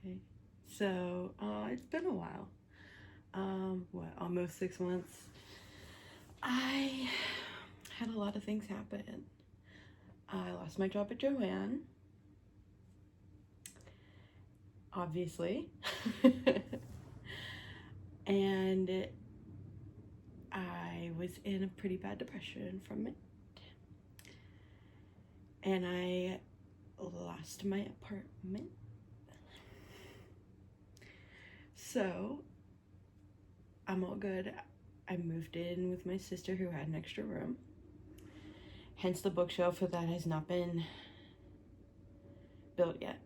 Okay, so it's been a while. Almost 6 months. I had a lot of things happen. I lost my job at Joanne, obviously, and I was in a pretty bad depression from it, and I lost my apartment. So I'm all good. I moved in with my sister who had an extra room. Hence the bookshelf that has not been built yet.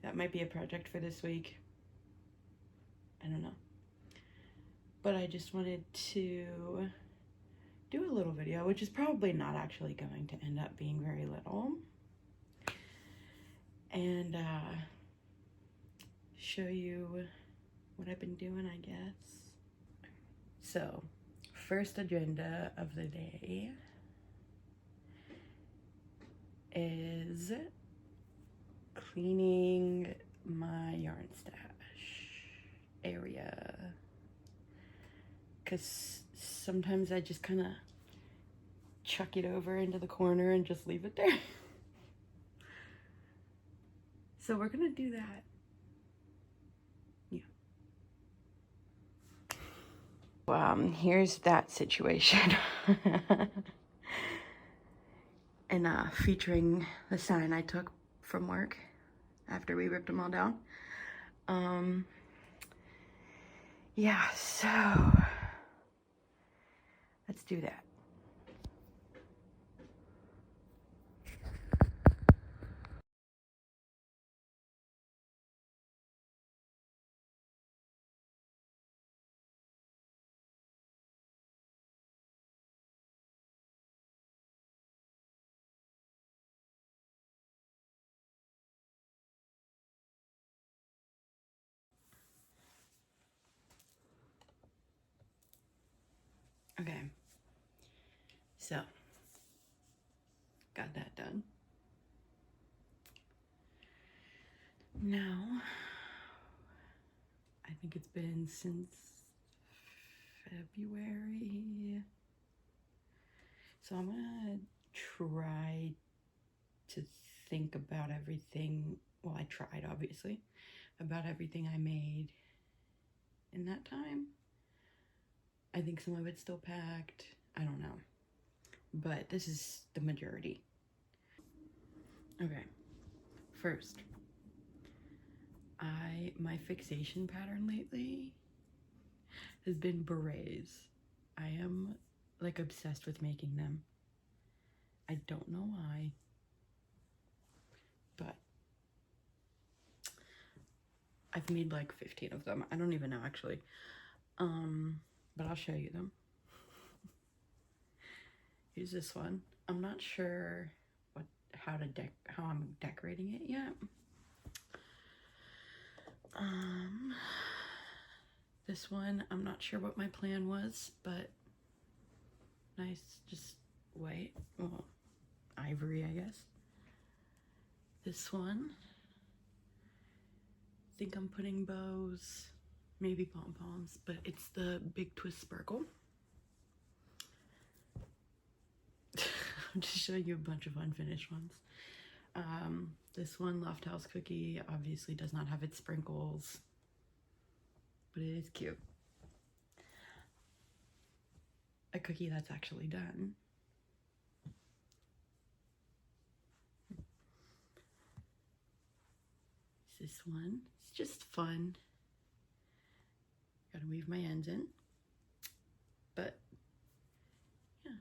That might be a project for this week. I don't know. But I just wanted to do a little video, which is probably not actually going to end up being very little. And show you what I've been doing, I guess. So, first agenda of the day is cleaning my yarn stash area, because sometimes I just kind of chuck it over into the corner and just leave it there. So we're gonna do that. Yeah. Here's that situation. And featuring the sign I took from work after we ripped them all down. Yeah, so let's do that. Okay, so got that done. Now, I think it's been since February. So I'm gonna try to think about everything. Well, I tried, obviously, about everything I made in that time. I think some of it's still packed. I don't know. But this is the majority. Okay. First, my fixation pattern lately has been berets. I am like obsessed with making them. I don't know why, but I've made like 15 of them. I don't even know actually. But I'll show you them. Here's this one. I'm not sure how I'm decorating it yet. This one, I'm not sure what my plan was, but nice, just white, well, ivory, I guess. This one, I think I'm putting bows, maybe pom-poms, but it's the Big Twist Sparkle. I'm just showing you a bunch of unfinished ones. This one, Loft House Cookie, obviously does not have its sprinkles, but it is cute. A cookie that's actually done. This one, it's just fun. Gotta weave my ends in, but yeah,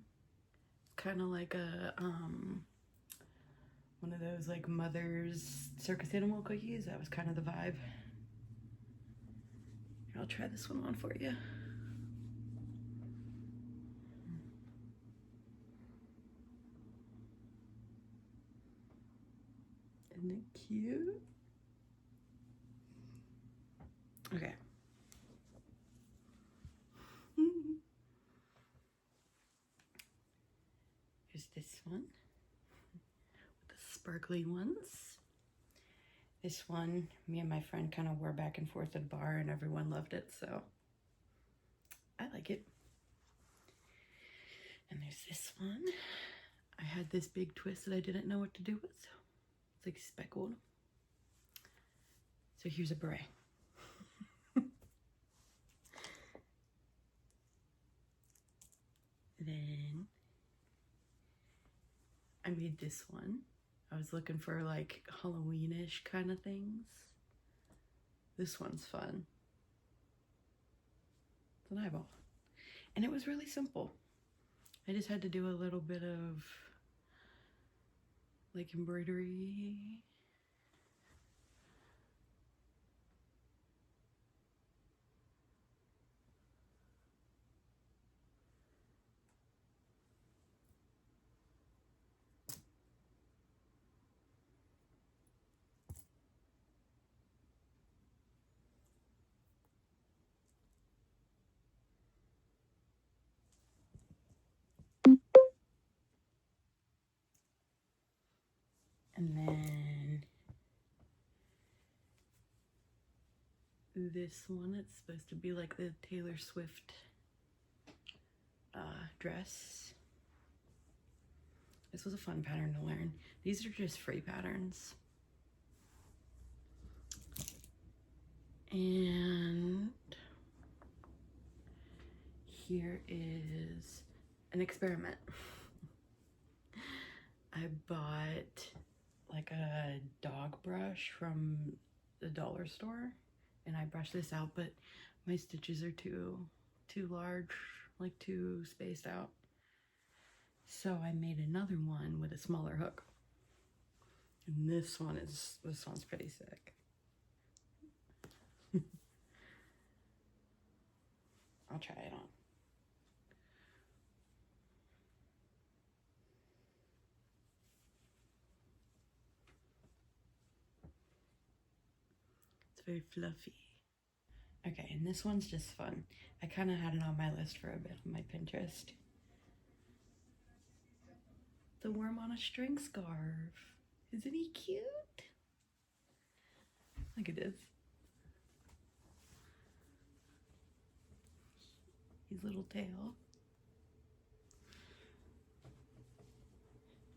it's kind of like a one of those like Mother's circus animal cookies. That was kind of the vibe. I'll try this one on for you. Isn't it cute? Okay. Here's this one with the sparkly ones. This one, me and my friend kind of wore back and forth at the bar and everyone loved it, so I like it. And there's this one. I had this big twist that I didn't know what to do with. It's like speckled. So here's a beret. Then I made this one. I was looking for like Halloweenish kind of things. This one's fun. It's an eyeball. And it was really simple. I just had to do a little bit of like embroidery. And then this one, it's supposed to be like the Taylor Swift dress. This was a fun pattern to learn. These are just free patterns. And here is an experiment. I bought like a dog brush from the dollar store and I brushed this out, but my stitches are too large, like too spaced out. So I made another one with a smaller hook. And this one's pretty sick. I'll try it on. It's very fluffy. Okay, and this one's just fun. I kind of had it on my list for a bit on my Pinterest. The worm on a string scarf. Isn't he cute? Look at this. His little tail.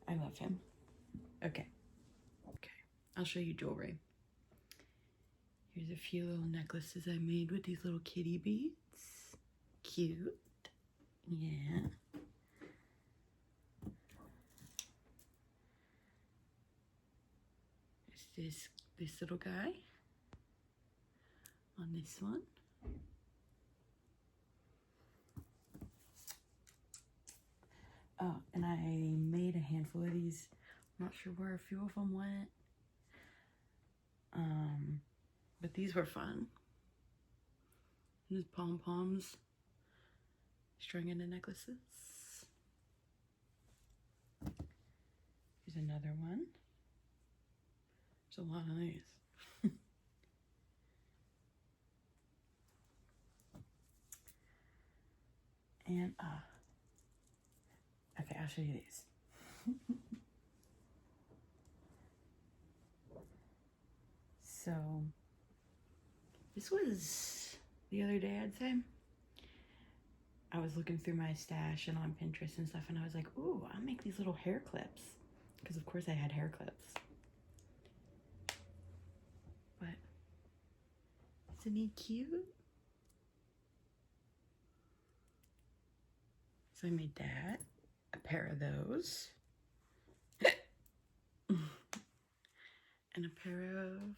I love him. Okay. I'll show you jewelry. Here's a few little necklaces I made with these little kitty beads. Cute. Yeah. There's this little guy on this one. Oh, and I made a handful of these. I'm not sure where a few of them went. But these were fun. These pom-poms strung into necklaces. Here's another one. There's a lot of these. And okay, I'll show you these. So this was the other day, I'd say. I was looking through my stash and on Pinterest and stuff, and I was like, ooh, I'll make these little hair clips. Because of course I had hair clips. But isn't he cute? So I made that, a pair of those, and a pair of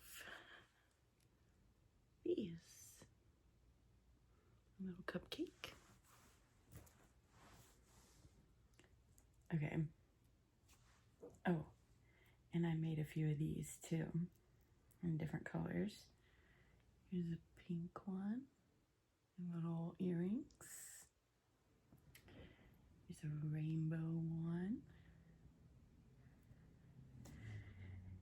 these. A little cupcake. Okay. Oh, and I made a few of these too, in different colors. Here's a pink one, little earrings. Here's a rainbow one.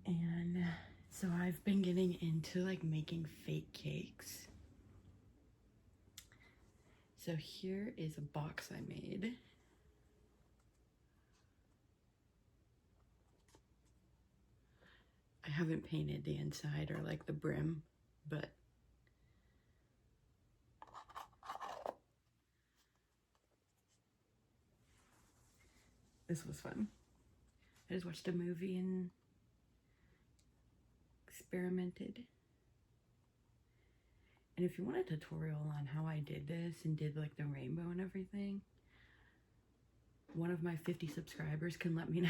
And so I've been getting into like making fake cakes. So here is a box I made. haven't painted the inside or like the brim, but this was fun. I just watched a movie and experimented. And if you want a tutorial on how I did this and did like the rainbow and everything, one of my 50 subscribers can let me know.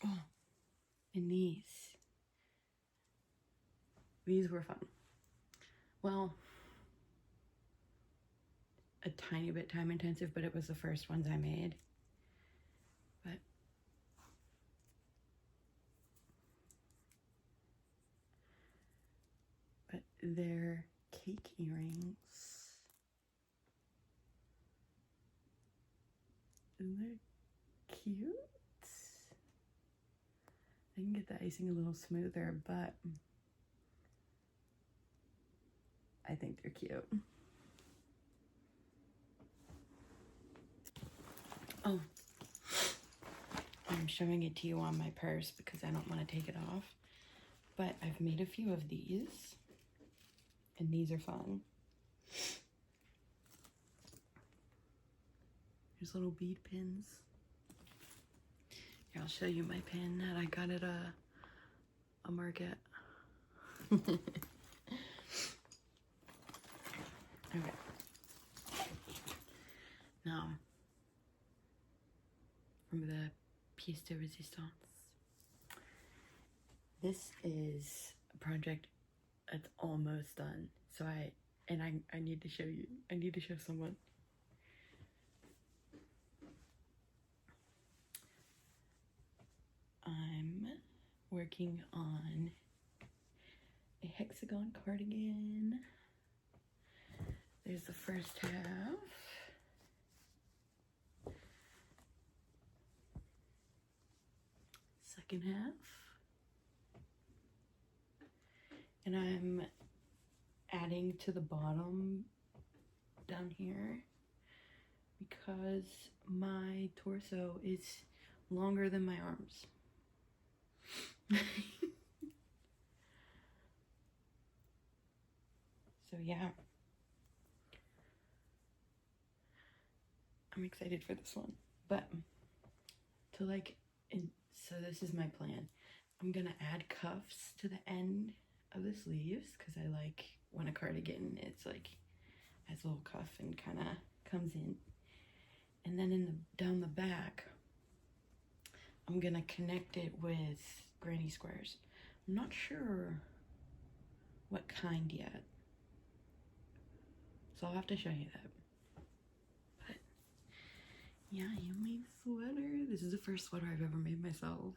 Oh, and these were fun. Well, a tiny bit time intensive, but it was the first ones I made. But they're cake earrings. And they're cute. I can get the icing a little smoother, but I think they're cute. Oh, I'm showing it to you on my purse because I don't want to take it off. But I've made a few of these, and these are fun. Here's little bead pins. Here, I'll show you my pin that I got at a market. Okay. Now, from the pièce de résistance. This is a project that's almost done. So I need to show you. I need to show someone. I'm working on a hexagon cardigan. There's the first half. Second half. And I'm adding to the bottom down here because my torso is longer than my arms. So yeah, I'm excited for this one. But to so this is my plan. I'm gonna add cuffs to the end of the sleeves because I like when a cardigan it's like has a little cuff and kind of comes in. And then down the back, I'm gonna connect it with granny squares. I'm not sure what kind yet, so I'll have to show you that. But yeah, yummy sweater. This is the first sweater I've ever made myself.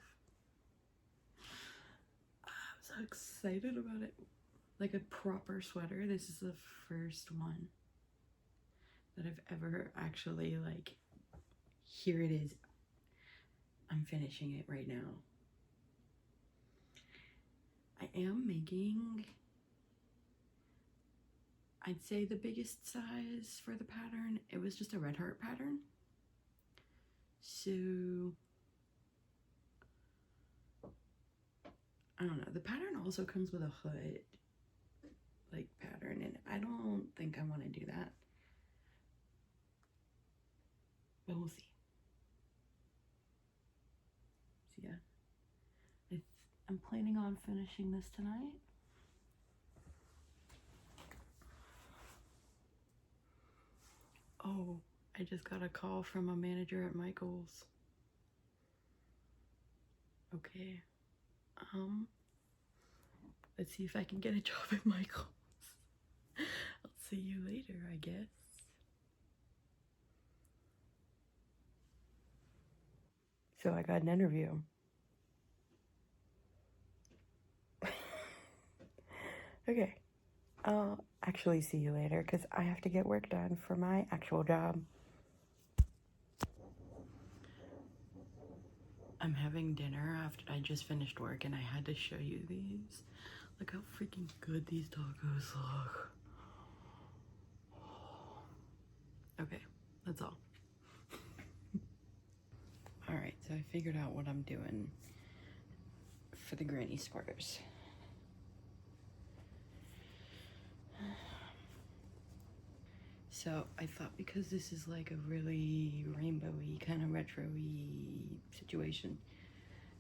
I'm so excited about it. Like a proper sweater. This is the first one that I've ever actually like, here it is. I'm finishing it right now. I am making, I'd say the biggest size for the pattern. It was just a red heart pattern. So, I don't know. The pattern also comes with a hood, like pattern, and I don't think I want to do that. But we'll see. So yeah, I'm planning on finishing this tonight. Oh, I just got a call from a manager at Michael's. Okay. Let's see if I can get a job at Michael's. I'll see you later, I guess. So I got an interview. Okay. I'll actually see you later because I have to get work done for my actual job. I'm having dinner after I just finished work and I had to show you these. Look how freaking good these tacos look. Okay, that's all. So I figured out what I'm doing for the granny squares. So I thought, because this is like a really rainbowy, kind of retro-y situation,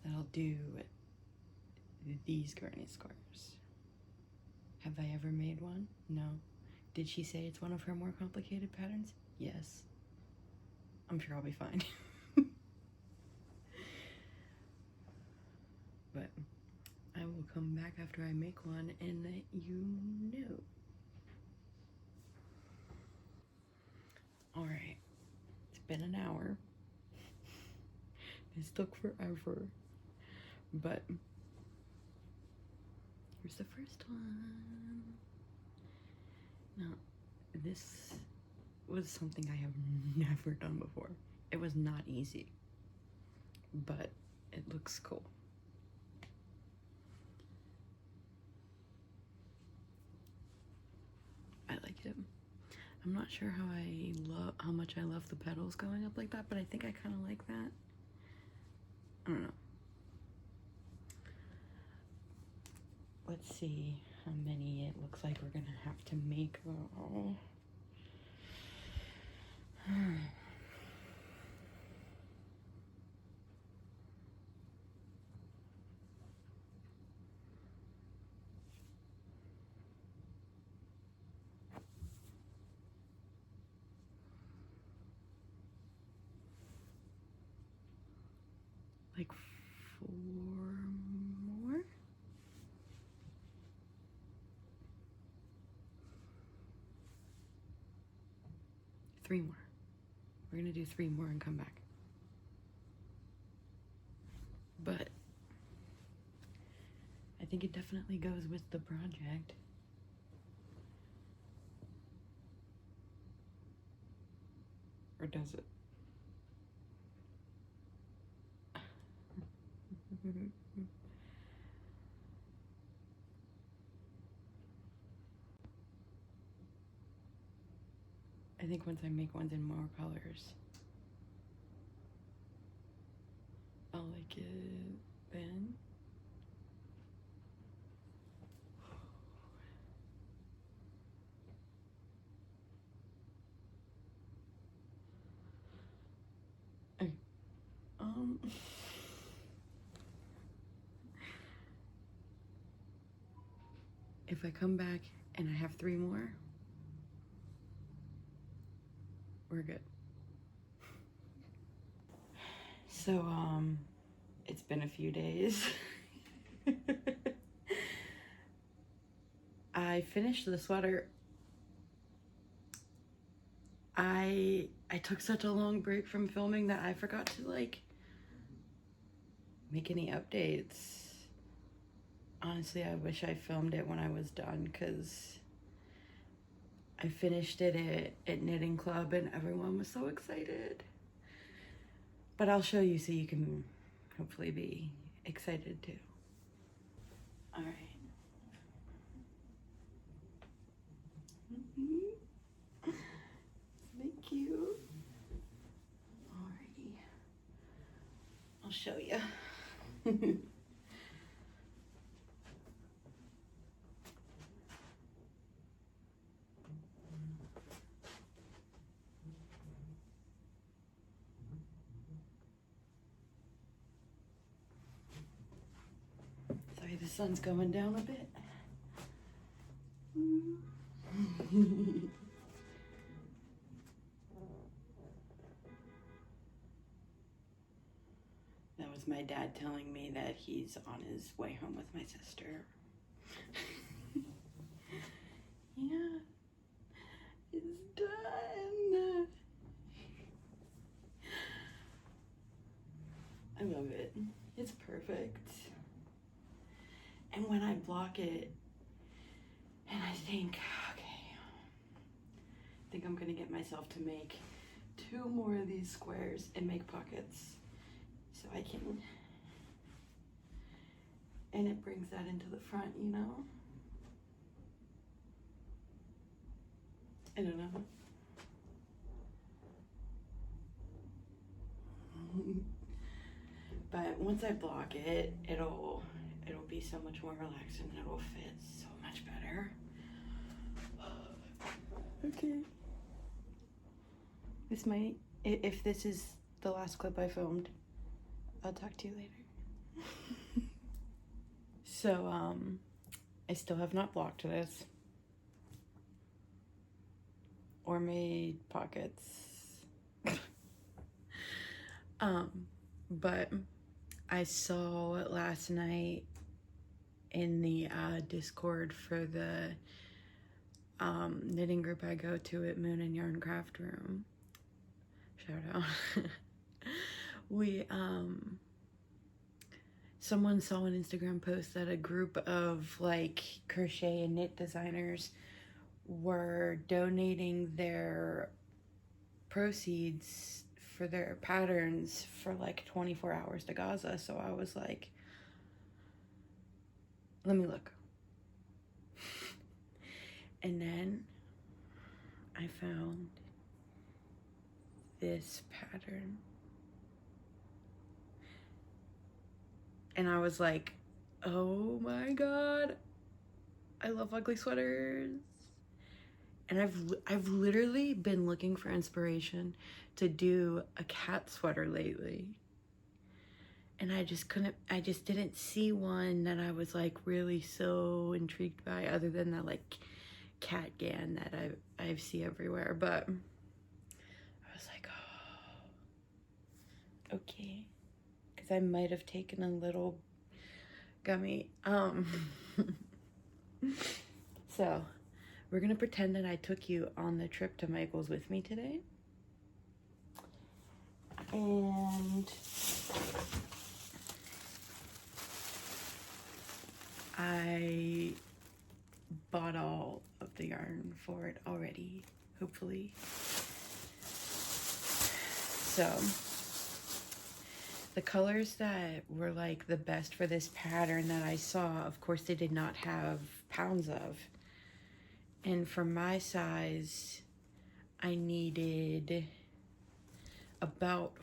that I'll do these granny squares. Have I ever made one? No. Did she say it's one of her more complicated patterns? Yes. I'm sure I'll be fine. But I will come back after I make one and let you know. Alright, it's been an hour. This took forever. But here's the first one. Now, this was something I have never done before. It was not easy, but it looks cool. I like it. I'm not sure how much I love the petals going up like that, but I think I kind of like that. I don't know. Let's see how many it looks like we're gonna have to make though. Like 4 more? Three more. We're gonna do 3 more and come back. But I think it definitely goes with the project. Or does it? I think once I make ones in more colors, I'll like it then. Okay. If I come back and I have 3 more, we're good. So, it's been a few days. I finished the sweater. I took such a long break from filming that I forgot to like make any updates. Honestly, I wish I filmed it when I was done, because I finished it at Knitting Club and everyone was so excited. But I'll show you so you can hopefully be excited too. All right. Thank you. Alrighty. I'll show you. Sorry, the sun's going down a bit. That was my dad telling me that he's on his way home with my sister. Yeah, it's done. I love it. It's perfect. And when I block it, and I think, okay, I think I'm gonna get myself to make 2 more of these squares and make pockets so I can, and it brings that into the front, you know? I don't know. once I block it, it'll be so much more relaxed and it'll fit so much better. Okay. This might, if this is the last clip I filmed, I'll talk to you later. So, I still have not blocked this or made pockets. But I saw it last night in the Discord for the knitting group I go to at Moon and Yarn Craft Room. Shout out. Someone saw an Instagram post that a group of like crochet and knit designers were donating their proceeds for their patterns for like 24 hours to Gaza. So I was like, let me look. And then I found this pattern. And I was like, oh my God, I love ugly sweaters. And I've literally been looking for inspiration to do a cat sweater lately. And I just didn't see one that I was like really so intrigued by, other than the like cardigan that I see everywhere. But I was like, oh, okay. Because I might have taken a little gummy. So we're gonna pretend that I took you on the trip to Michael's with me today. And I bought all of the yarn for it already, hopefully. So the colors that were like the best for this pattern that I saw, of course they did not have pounds of. And for my size, I needed about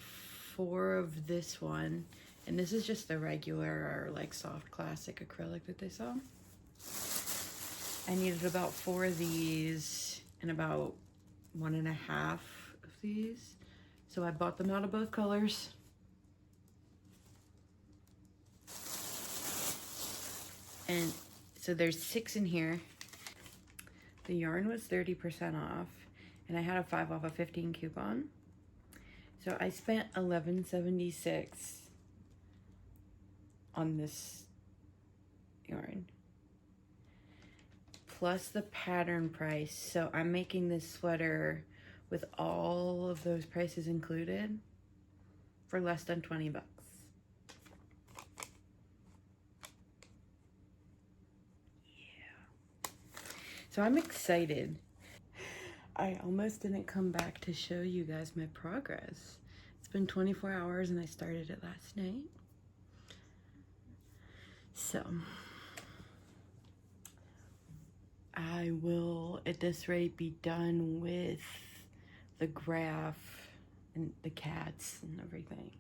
4 of this one. And this is just the regular, like soft classic acrylic that they saw. I needed about 4 of these and about 1.5 of these. So I bought them out of both colors. And so there's 6 in here. The yarn was 30% off, and I had a 5 off of 15 coupon. So I spent $11.76 on this yarn, plus the pattern price. So I'm making this sweater with all of those prices included for less than 20 bucks. So I'm excited. I almost didn't come back to show you guys my progress. It's been 24 hours and I started it last night. So I will, at this rate, be done with the graph and the cats and everything.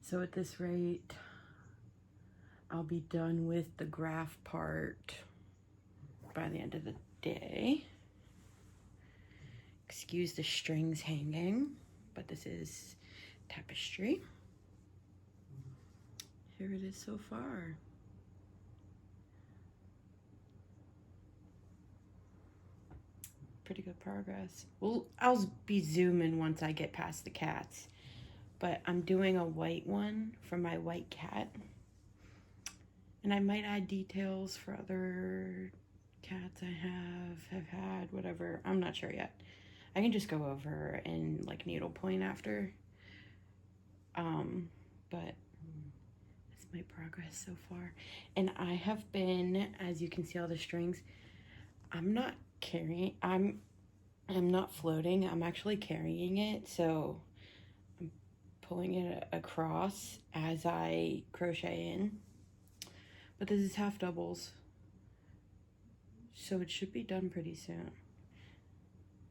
So at this rate, I'll be done with the graph part by the end of the day. Excuse the strings hanging, but this is tapestry. Here it is so far. Pretty good progress. Well, I'll be zooming once I get past the cats, but I'm doing a white one for my white cat. And I might add details for other cats I have had, whatever. I'm not sure yet. I can just go over and like needlepoint after. But that's my progress so far. And I have been, as you can see all the strings, I'm not carrying, I'm not floating, I'm actually carrying it. So I'm pulling it across as I crochet in. But this is half doubles, so it should be done pretty soon.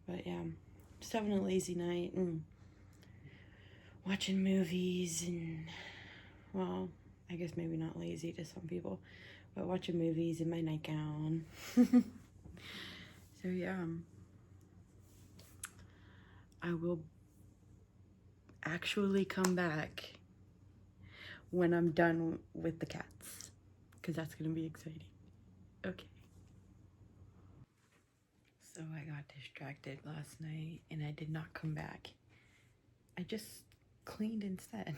But yeah, just having a lazy night and watching movies and, well, I guess maybe not lazy to some people, but watching movies in my nightgown. So yeah, I will actually come back when I'm done with the cats, because that's going to be exciting. Okay. So I got distracted last night and I did not come back. I just cleaned instead.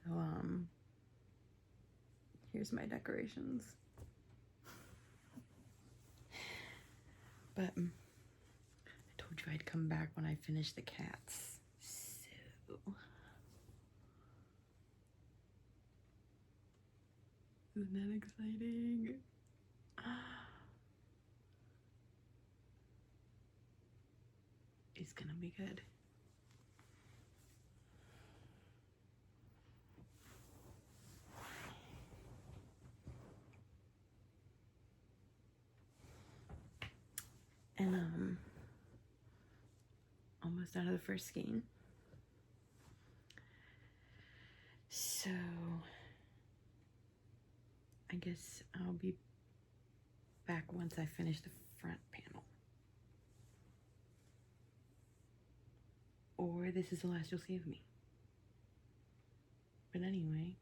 So, here's my decorations. But I told you I'd come back when I finished the cats. So, isn't that exciting? It's gonna be good. And almost out of the first skein. So I guess I'll be back once I finish the front panel. Or this is the last you'll see of me. But anyway,